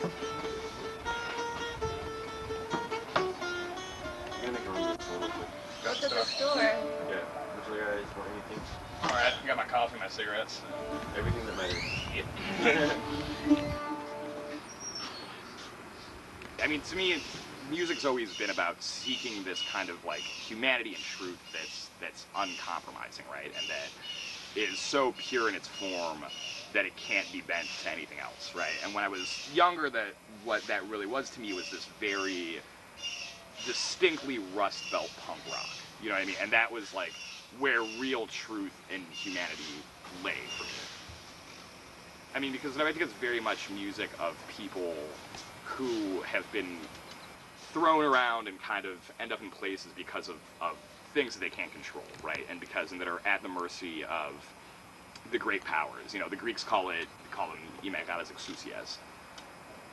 I'm gonna make a run to the store real quick. Go to the store. Yeah. Would you guys want anything? Alright, I got my coffee, my cigarettes. Everything that matters. Yeah. I mean, to me, music's always been about seeking this kind of like humanity and truth that's uncompromising, right? And that is so pure in its form that it can't be bent to anything else, right? And when I was younger, what that really was to me was this very distinctly Rust Belt punk rock. You know what I mean? And that was like where real truth and humanity lay for me. I mean, because I think it's very much music of people who have been thrown around and kind of end up in places because of things that they can't control, right? And that are at the mercy of the great powers. You know, the Greeks call them imegatas exousias.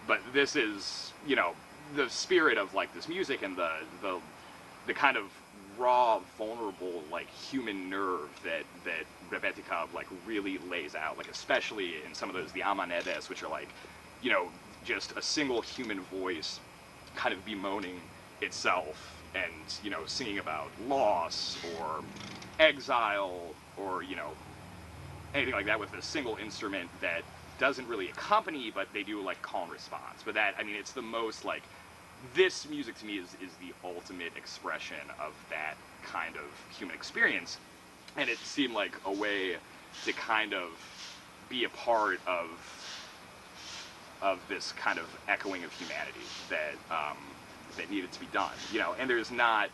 But this is, you know, the spirit of like this music and the kind of raw, vulnerable, like human nerve that Rebetika like really lays out, like especially in some of those the amanedes, which are like, you know, just a single human voice kind of bemoaning itself and, you know, singing about loss or exile or, you know, anything like that with a single instrument that doesn't really accompany, but they do like call and response. But that, I mean, it's the most like, this music to me is the ultimate expression of that kind of human experience. And it seemed like a way to kind of be a part of this kind of echoing of humanity that that needed to be done, you know. And there's not,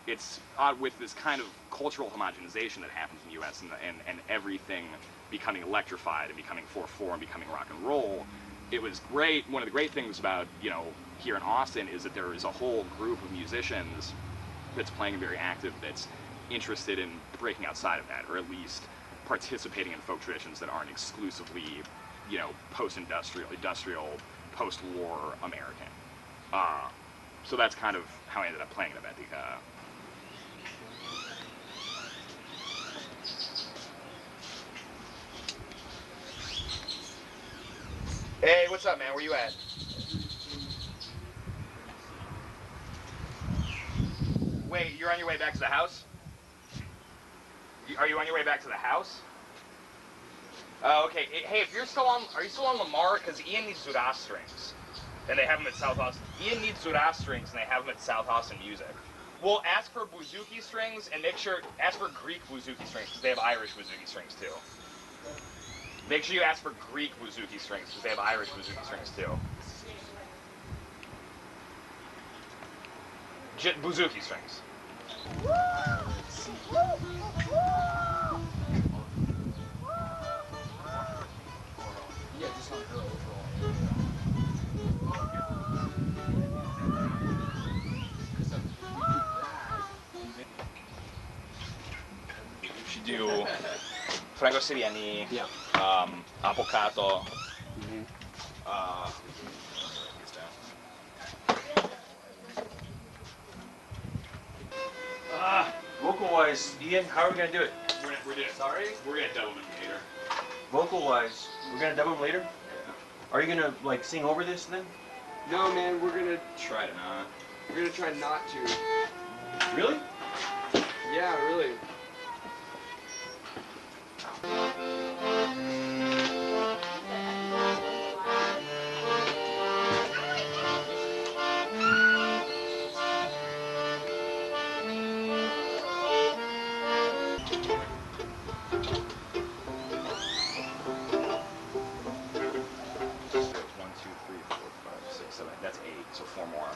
it's odd with this kind of cultural homogenization that happens in the U.S. and everything becoming electrified and becoming 4/4 and becoming rock and roll. It was great. One of the great things about, you know, here in Austin is that there is a whole group of musicians that's playing and very active that's interested in breaking outside of that, or at least participating in folk traditions that aren't exclusively, you know, post-industrial, post-war American. So that's kind of how I ended up playing Rebetika. Hey, what's up, man? Where you at? Wait, you're on your way back to the house? Are you on your way back to the house? Oh, okay. Hey, if you're still on, are you still on Lamar? Because Ian needs Zura strings, and they have them at South Austin. Ian needs Zura strings, and they have them at South Austin Music. Well, ask for bouzouki strings, and make sure, ask for Greek bouzouki strings, because they have Irish bouzouki strings too. Make sure you ask for Greek bouzouki strings, because they have Irish bouzouki strings too. Bouzouki strings. Yeah, just on her overall. You should do Franco Siriani, Yeah. Avocado. Vocal-wise, Ian, how are we gonna do it? We're doing. Sorry? We're gonna double them later. Vocal-wise, we're gonna dub them later? Are you gonna like sing over this then? No, man, we're gonna Try to not. try not to. Really? Yeah, really. That's 8, so 4 more.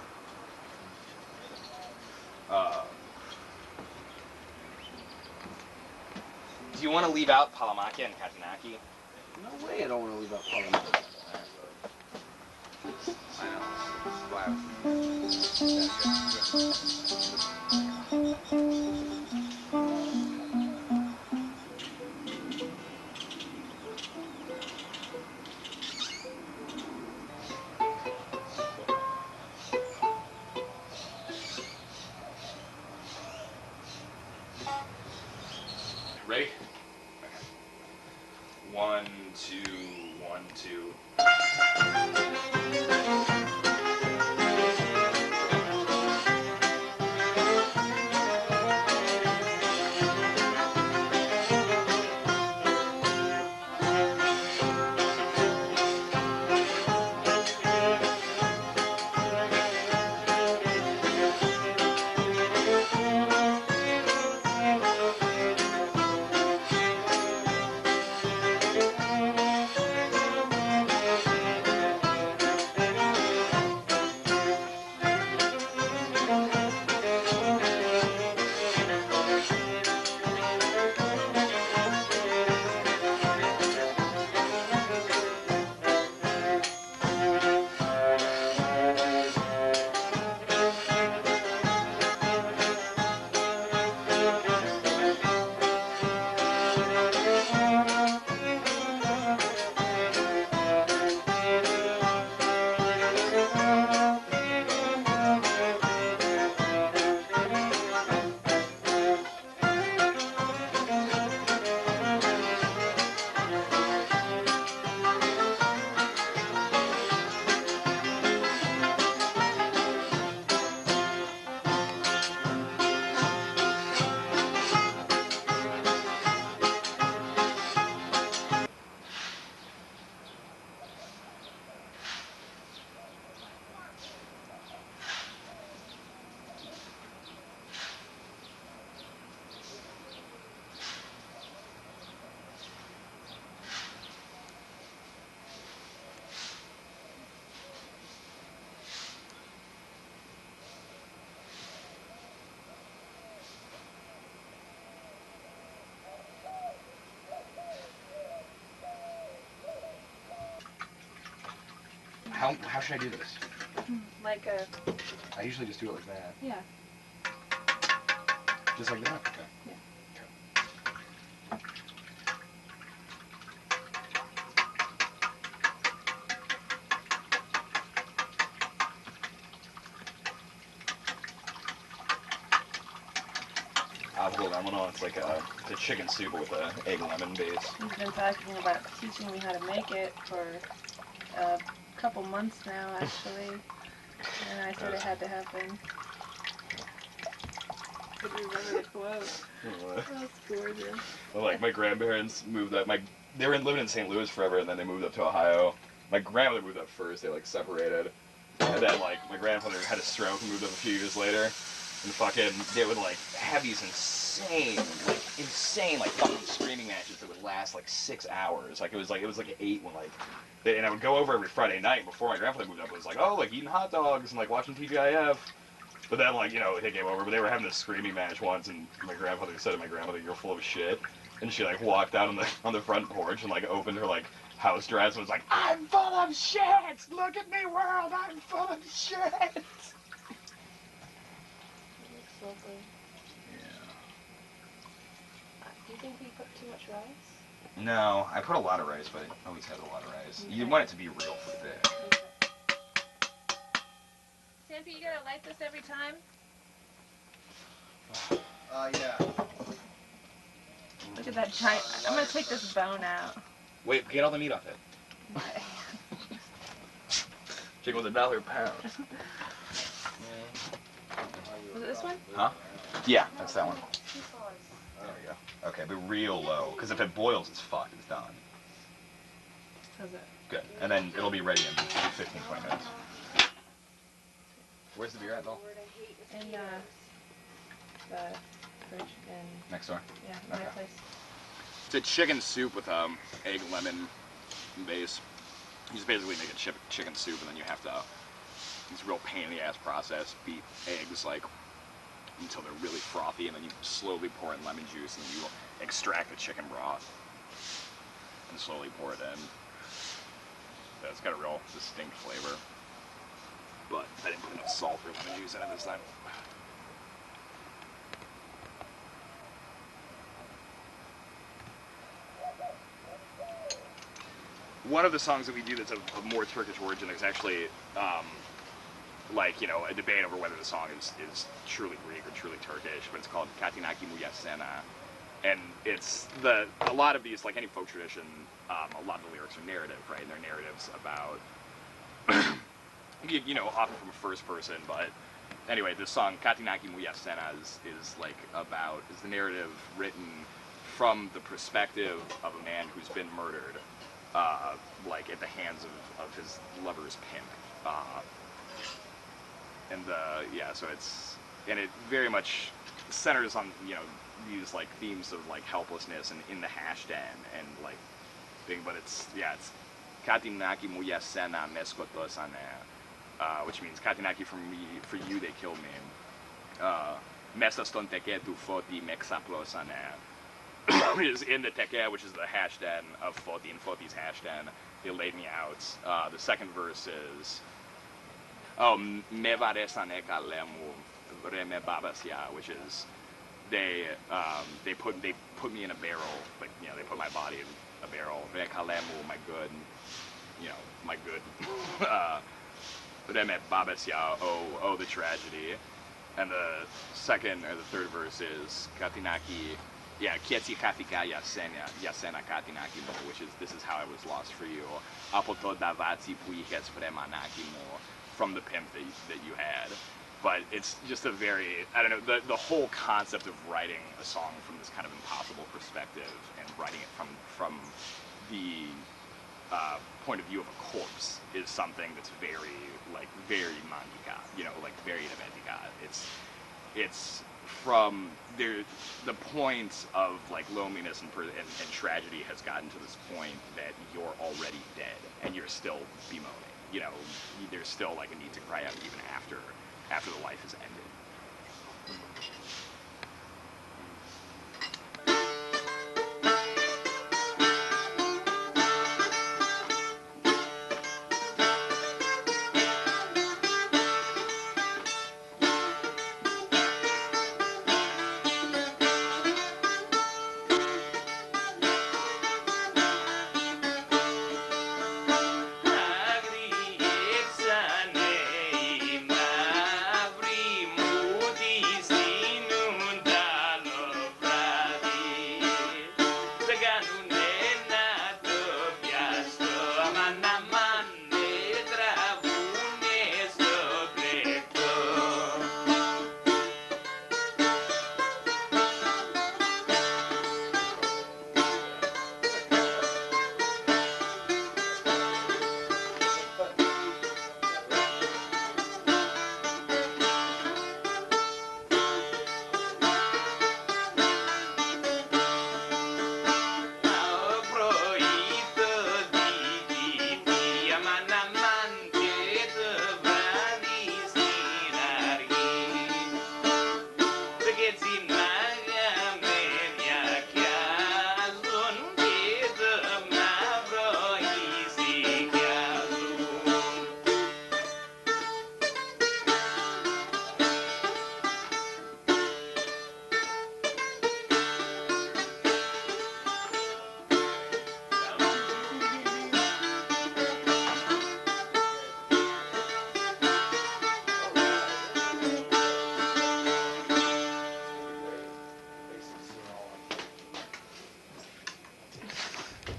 Do you want to leave out Palamakia and Katanaki? No way I don't want to leave out Parliament. I know. Ready? Okay. 1, 2, 1, 2. How should I do this? Like a, I usually just do it like that. yeah. Just like that? Okay. Yeah. Apple lemon on. It's like a chicken soup with an egg lemon base. He's been talking about teaching me how to make it for a couple months now, actually. And I said it had to happen. I remember the quote. That's gorgeous. Well, like my grandparents moved up. They were living in St. Louis forever, and then they moved up to Ohio. My grandmother moved up first. They like separated, and then like my grandfather had a stroke and moved up a few years later. And fucking, they would like have these insane like fucking screaming matches that would last like 6 hours. Like it was like 8 when like, and I would go over every Friday night before my grandfather moved up. It was like, oh, like eating hot dogs and like watching TGIF. But then like, you know, it came over, but they were having this screaming match once, and my grandfather said to my grandmother, "You're full of shit." And she like walked out on the front porch and like opened her like house dress and was like, "I'm full of shit! Look at me, world! I'm full of shit!" Lovely. Yeah. Do you think we put too much rice? No, I put a lot of rice, but it always has a lot of rice. Okay. You want it to be real thick. Okay. Stampy, you gotta light this every time? Yeah. Look at that giant. I'm gonna take this bone out. Wait, get all the meat off it. Okay. Chicken was $1 a pound. Was it this one? Huh? Yeah, that's that one. There we go. Okay, but real low, because if it boils, it's fucked. It's done. How's it? Good. And then it'll be ready in 15, 20 minutes. Where's the beer at, though? In the fridge in, Next door? yeah, my Okay. place. It's a chicken soup with egg lemon base. You just basically make a chicken soup, and then you have to, it's a real pain in the ass process, beat eggs like until they're really frothy, and then you slowly pour in lemon juice, and then you extract the chicken broth and slowly pour it in. So it's got a real distinct flavor, but I didn't put enough salt or lemon juice in it this time. One of the songs that we do that's of more Turkish origin is actually, like, you know, a debate over whether the song is truly Greek or truly Turkish, but it's called Katinaki Muyasena. And it's a lot of these, like any folk tradition, a lot of the lyrics are narrative, right? And they're narratives about, you know, often from a first person, but anyway, this song, Katinaki Muyasena, is the narrative written from the perspective of a man who's been murdered, like at the hands of his lover's pimp. And it very much centers on, you know, these like themes of like helplessness and in the hash den and like thing, but it's Katinaki Muyasena Meskotosane, which means Katinaki for you they killed me. Mesaston teke tu foti mexaplosane. Is in the teke, which is the hash den of Foti, and Foti's hash den. They laid me out. The second verse is, me varesane kalemu reme babasya, which is they put me in a barrel, like, you know, they put my body in a barrel. Re kalemu, my good, you know, my good. Reme babasya, oh the tragedy. And the second or the third verse is Katinaki. Yeah, Kietsi Katika Yasena Katinaki mo, which is, this is how I was lost for you. Apoto Davatsi Puihes Fremanaki mo, from the pimp that you had. But it's just a very, I don't know, the whole concept of writing a song from this kind of impossible perspective and writing it from the point of view of a corpse is something that's very mangika, you know, like very eventica. It's from there, the point of like loneliness and tragedy has gotten to this point that you're already dead and you're still bemoaning. You know, there's still like a need to cry out even after the life has ended.